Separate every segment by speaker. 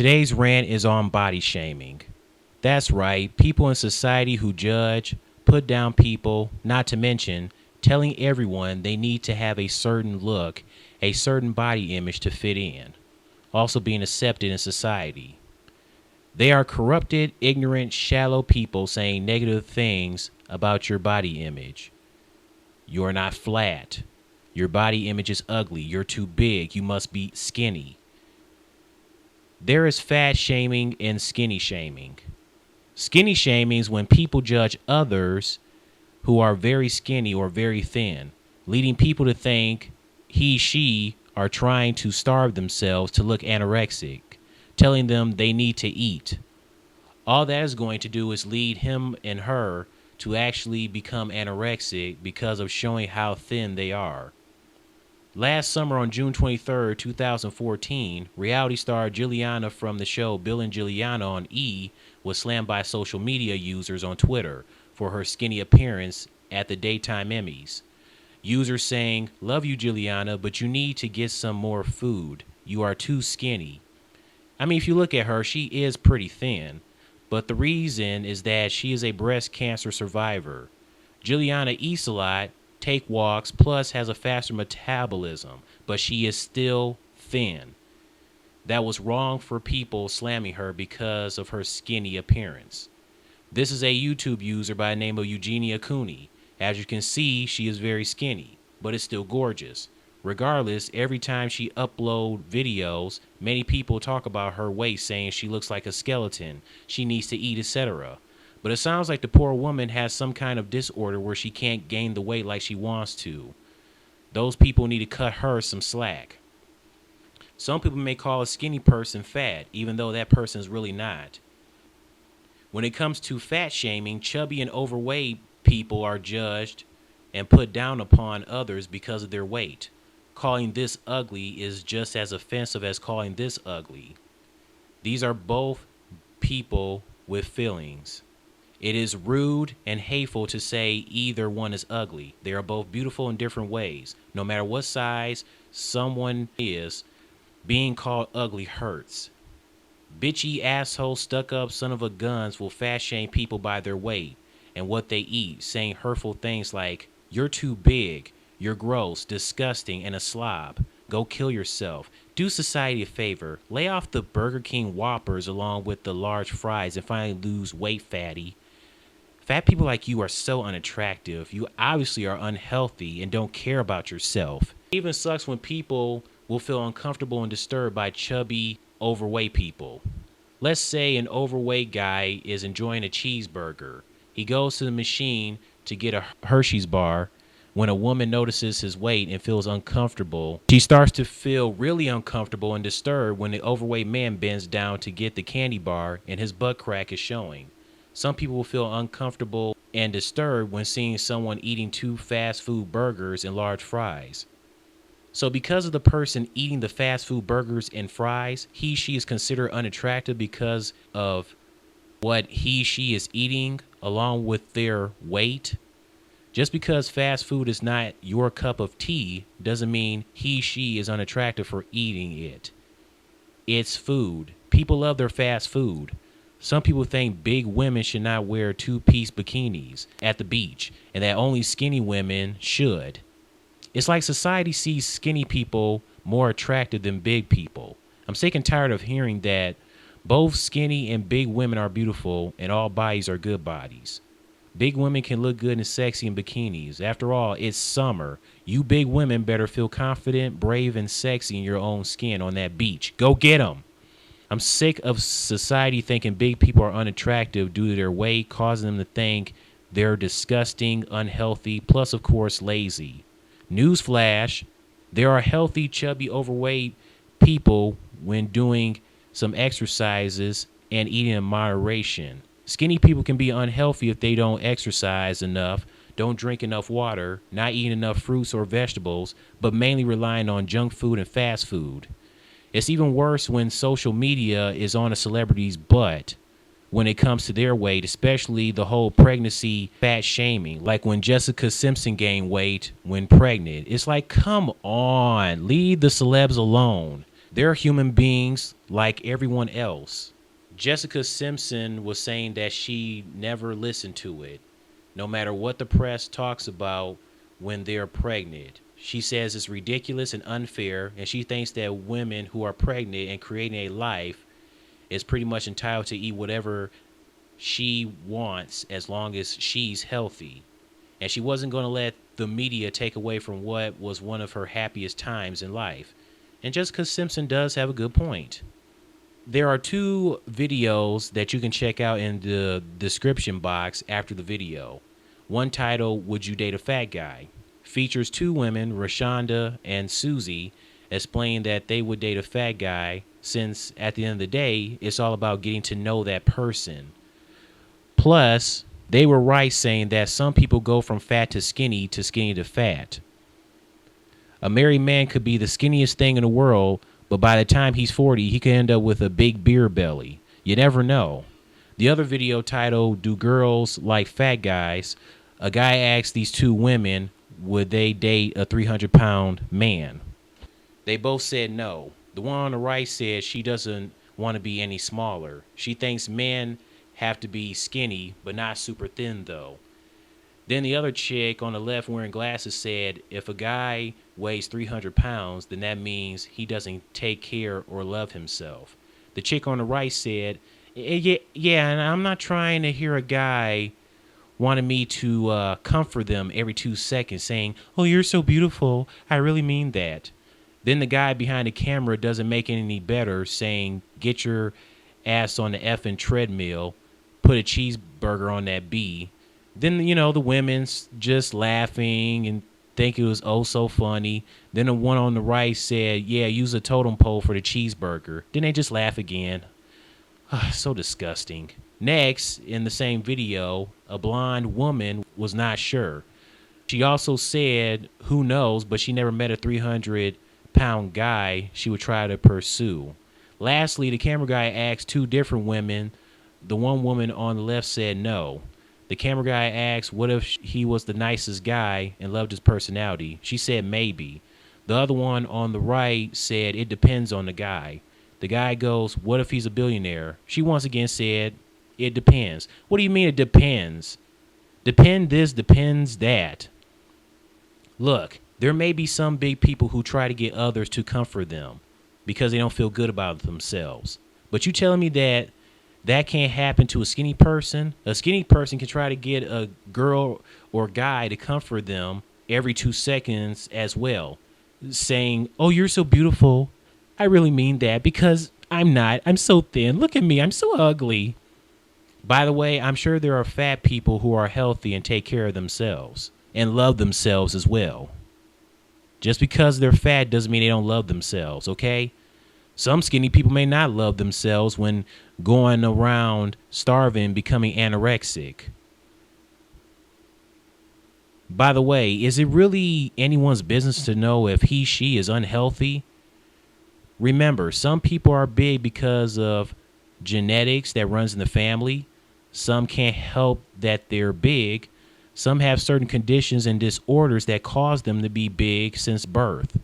Speaker 1: Today's rant is on body shaming. That's right, people in society who judge, put down people, not to mention telling everyone they need to have a certain look, a certain body image to fit in, also being accepted in society. They are corrupted, ignorant, shallow people saying negative things about your body image. You're not flat. Your body image is ugly. You're too big. You must be skinny. There is fat shaming and skinny shaming. Skinny shaming is when people judge others who are very skinny or very thin, leading people to think she are trying to starve themselves to look anorexic, telling them they need to eat. All that is going to do is lead him and her to actually become anorexic because of showing how thin they are. Last summer on June 23rd, 2014, reality star Giuliana from the show Bill and Giuliana on E! Was slammed by social media users on Twitter for her skinny appearance at the Daytime Emmys. Users saying, "Love you, Giuliana, but you need to get some more food. You are too skinny." I mean, if you look at her, she is pretty thin, but the reason is that she is a breast cancer survivor. Giuliana eats a lot, take walks, plus has a faster metabolism, but she is still thin. That was wrong for people slamming her because of her skinny appearance. This is a YouTube user by the name of Eugenia Cooney. As you can see, she is very skinny, but is still gorgeous. Regardless, every time she uploads videos, many people talk about her weight, saying she looks like a skeleton, she needs to eat, etc. But it sounds like the poor woman has some kind of disorder where she can't gain the weight like she wants to. Those people need to cut her some slack. Some people may call a skinny person fat, even though that person is really not. When it comes to fat shaming, chubby and overweight people are judged and put down upon others because of their weight. Calling this ugly is just as offensive as calling this ugly. These are both people with feelings. It is rude and hateful to say either one is ugly. They are both beautiful in different ways. No matter what size someone is, being called ugly hurts. Bitchy, asshole, stuck-up son of a guns will fat shame people by their weight and what they eat, saying hurtful things like, "You're too big, you're gross, disgusting, and a slob. Go kill yourself. Do society a favor. Lay off the Burger King Whoppers along with the large fries and finally lose weight, fatty. Fat people like you are so unattractive. You obviously are unhealthy and don't care about yourself." It even sucks when people will feel uncomfortable and disturbed by chubby, overweight people. Let's say an overweight guy is enjoying a cheeseburger. He goes to the machine to get a Hershey's bar. When a woman notices his weight and feels uncomfortable, she starts to feel really uncomfortable and disturbed when the overweight man bends down to get the candy bar and his butt crack is showing. Some people will feel uncomfortable and disturbed when seeing someone eating 2 fast food burgers and large fries. So because of the person eating the fast food burgers and fries, she is considered unattractive because of what she is eating along with their weight. Just because fast food is not your cup of tea doesn't mean she is unattractive for eating it. It's food. People love their fast food. Some people think big women should not wear 2-piece bikinis at the beach and that only skinny women should. It's like society sees skinny people more attractive than big people. I'm sick and tired of hearing that both skinny and big women are beautiful and all bodies are good bodies. Big women can look good and sexy in bikinis. After all, it's summer. You big women better feel confident, brave, and sexy in your own skin on that beach. Go get 'em. I'm sick of society thinking big people are unattractive due to their weight, causing them to think they're disgusting, unhealthy, plus, of course, lazy. Newsflash, there are healthy, chubby, overweight people when doing some exercises and eating in moderation. Skinny people can be unhealthy if they don't exercise enough, don't drink enough water, not eating enough fruits or vegetables, but mainly relying on junk food and fast food. It's even worse when social media is on a celebrity's butt when it comes to their weight, especially the whole pregnancy fat shaming, like when Jessica Simpson gained weight when pregnant. It's like, come on, leave the celebs alone. They're human beings like everyone else. Jessica Simpson was saying that she never listened to it, no matter what the press talks about when they're pregnant. She says it's ridiculous and unfair, and she thinks that women who are pregnant and creating a life is pretty much entitled to eat whatever she wants as long as she's healthy. And she wasn't going to let the media take away from what was one of her happiest times in life. And Jessica Simpson does have a good point. There are two videos that you can check out in the description box after the video. One titled, Would You Date a Fat Guy? Features two women, Rashonda and Susie, explain that they would date a fat guy since at the end of the day, it's all about getting to know that person. Plus, they were right saying that some people go from fat to skinny to fat. A married man could be the skinniest thing in the world, but by the time he's 40, he could end up with a big beer belly. You never know. The other video titled, Do Girls Like Fat Guys? A guy asked these two women, would they date a 300-pound man? They both said no. The one on the right said she doesn't want to be any smaller. She thinks men have to be skinny, but not super thin, though. Then the other chick on the left wearing glasses said, if a guy weighs 300 pounds, then that means he doesn't take care or love himself. The chick on the right said, yeah, and I'm not trying to hear a guy wanting me to comfort them every 2 seconds saying, oh, you're so beautiful. I really mean that. Then the guy behind the camera doesn't make it any better, saying, get your ass on the effing treadmill, put a cheeseburger on that B. Then, the women's just laughing and think it was oh so funny. Then the one on the right said, yeah, use a totem pole for the cheeseburger. Then they just laugh again. So disgusting. Next, in the same video, a blonde woman was not sure. She also said, who knows, but she never met a 300-pound guy she would try to pursue. Lastly, the camera guy asked two different women. The one woman on the left said no. The camera guy asked what if he was the nicest guy and loved his personality. She said maybe. The other one on the right said it depends on the guy. The guy goes, what if he's a billionaire? She once again said, it depends. What do you mean it depends? Depend this, depends that. Look, there may be some big people who try to get others to comfort them because they don't feel good about themselves. But you telling me that can't happen to a skinny person? A skinny person can try to get a girl or guy to comfort them every 2 seconds as well, saying, oh, you're so beautiful. I really mean that because I'm not. I'm so thin. Look at me. I'm so ugly. By the way, I'm sure there are fat people who are healthy and take care of themselves and love themselves as well. Just because they're fat doesn't mean they don't love themselves, okay? Some skinny people may not love themselves when going around starving, becoming anorexic. By the way, is it really anyone's business to know if she is unhealthy? Remember, some people are big because of genetics that runs in the family. Some can't help that they're big. Some have certain conditions and disorders that cause them to be big since birth.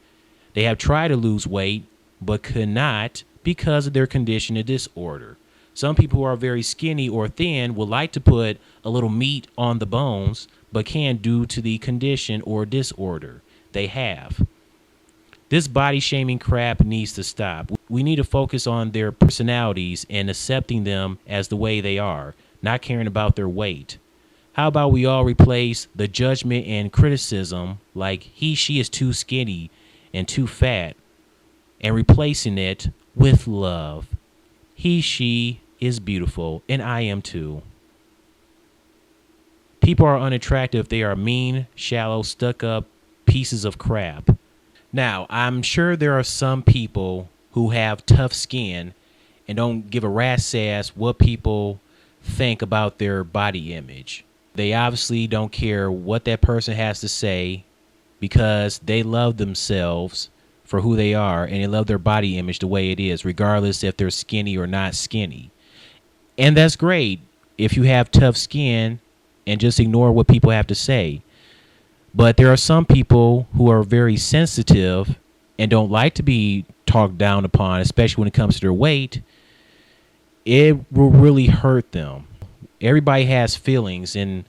Speaker 1: They have tried to lose weight, but could not because of their condition and disorder. Some people who are very skinny or thin would like to put a little meat on the bones, but can't due to the condition or disorder they have. This body shaming crap needs to stop. We need to focus on their personalities and accepting them as the way they are, not caring about their weight. How about we all replace the judgment and criticism like she is too skinny and too fat, and replacing it with love. She is beautiful, and I am too. People are unattractive if they are mean, shallow, stuck-up pieces of crap. Now, I'm sure there are some people who have tough skin and don't give a rat's ass what people think about their body image. They obviously don't care what that person has to say because they love themselves for who they are and they love their body image the way it is, regardless if they're skinny or not skinny. And that's great if you have tough skin and just ignore what people have to say. But there are some people who are very sensitive and don't like to be talked down upon, especially when it comes to their weight, it will really hurt them. Everybody has feelings, and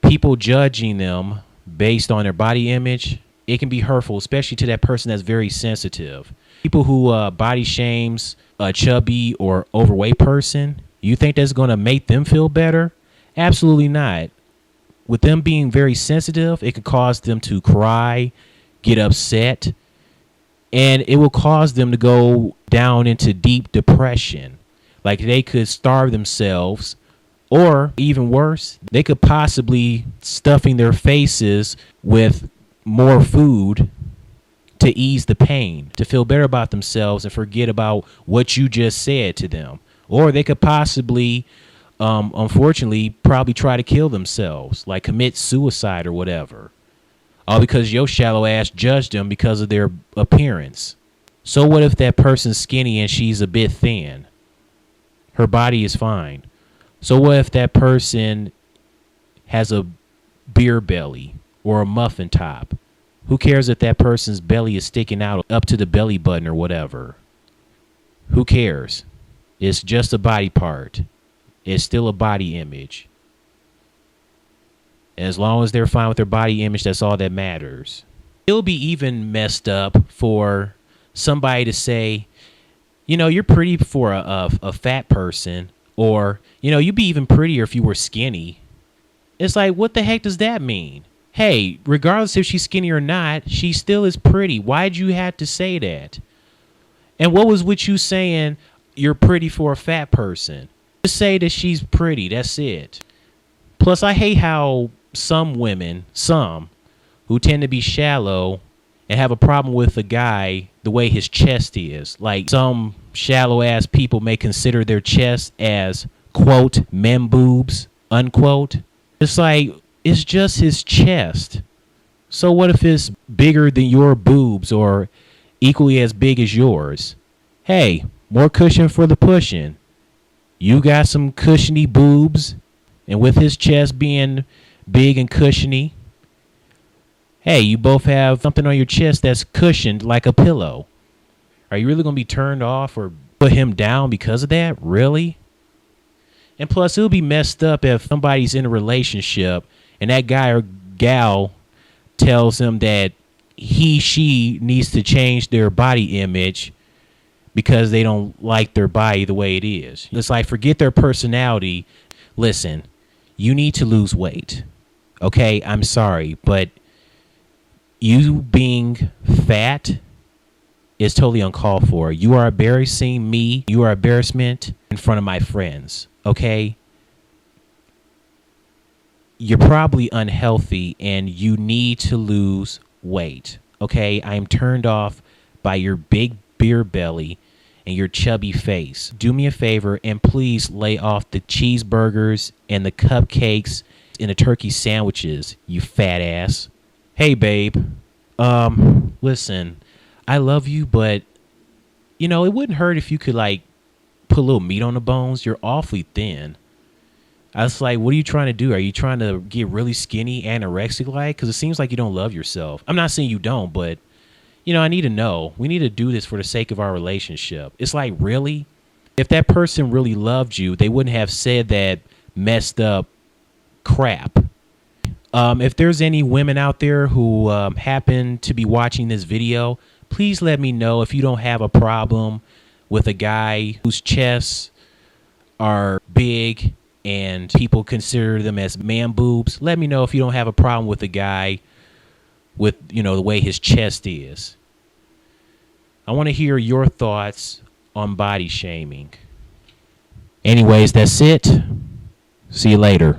Speaker 1: people judging them based on their body image, it can be hurtful, especially to that person that's very sensitive. People who body shames a chubby or overweight person, you think that's going to make them feel better? Absolutely not. With them being very sensitive, it could cause them to cry, get upset, and it will cause them to go down into deep depression. Like they could starve themselves, or even worse, they could possibly stuffing their faces with more food to ease the pain, to feel better about themselves and forget about what you just said to them. Or they could possibly, unfortunately, probably try to kill themselves, like commit suicide or whatever. All because your shallow ass judged them because of their appearance. So what if that person's skinny and she's a bit thin? Her body is fine. So what if that person has a beer belly or a muffin top? Who cares if that person's belly is sticking out up to the belly button or whatever? Who cares? It's just a body part. It's still a body image. And as long as they're fine with their body image, that's all that matters. It'll be even messed up for somebody to say, you know, you're pretty for a fat person, or, you know, you'd be even prettier if you were skinny. It's like, what the heck does that mean? Hey, regardless if she's skinny or not, she still is pretty. Why'd you have to say that? And what was with you saying you're pretty for a fat person? Just say that she's pretty. That's it. Plus, I hate how some women, who tend to be shallow and have a problem with a guy the way his chest is. Like some shallow ass people may consider their chest as, quote, men boobs, unquote. It's like, it's just his chest. So what if it's bigger than your boobs or equally as big as yours? Hey, more cushion for the pushing. You got some cushiony boobs, and with his chest being big and cushiony, hey, you both have something on your chest that's cushioned like a pillow. Are you really going to be turned off or put him down because of that? Really? And plus, it'll be messed up if somebody's in a relationship and that guy or gal tells him that she needs to change their body image because they don't like their body the way it is. It's like, forget their personality. Listen, you need to lose weight. Okay, I'm sorry, but you being fat is totally uncalled for. You are embarrassing me. You are embarrassment in front of my friends. Okay? You're probably unhealthy and you need to lose weight. Okay? I am turned off by your big beer belly and your chubby face. Do me a favor and please lay off the cheeseburgers and the cupcakes and the turkey sandwiches, you fat ass. Hey, babe. Listen, I love you, but, you know, it wouldn't hurt if you could, like, put a little meat on the bones. You're awfully thin. I was like, what are you trying to do? Are you trying to get really skinny, anorexic-like? Because it seems like you don't love yourself. I'm not saying you don't, but, you know, I need to know. We need to do this for the sake of our relationship. It's like, really? If that person really loved you, they wouldn't have said that messed up crap. If there's any women out there who happen to be watching this video, please let me know if you don't have a problem with a guy whose chests are big and people consider them as man boobs. Let me know if you don't have a problem with a guy with, you know, the way his chest is. I want to hear your thoughts on body shaming. Anyways, that's it. See you later.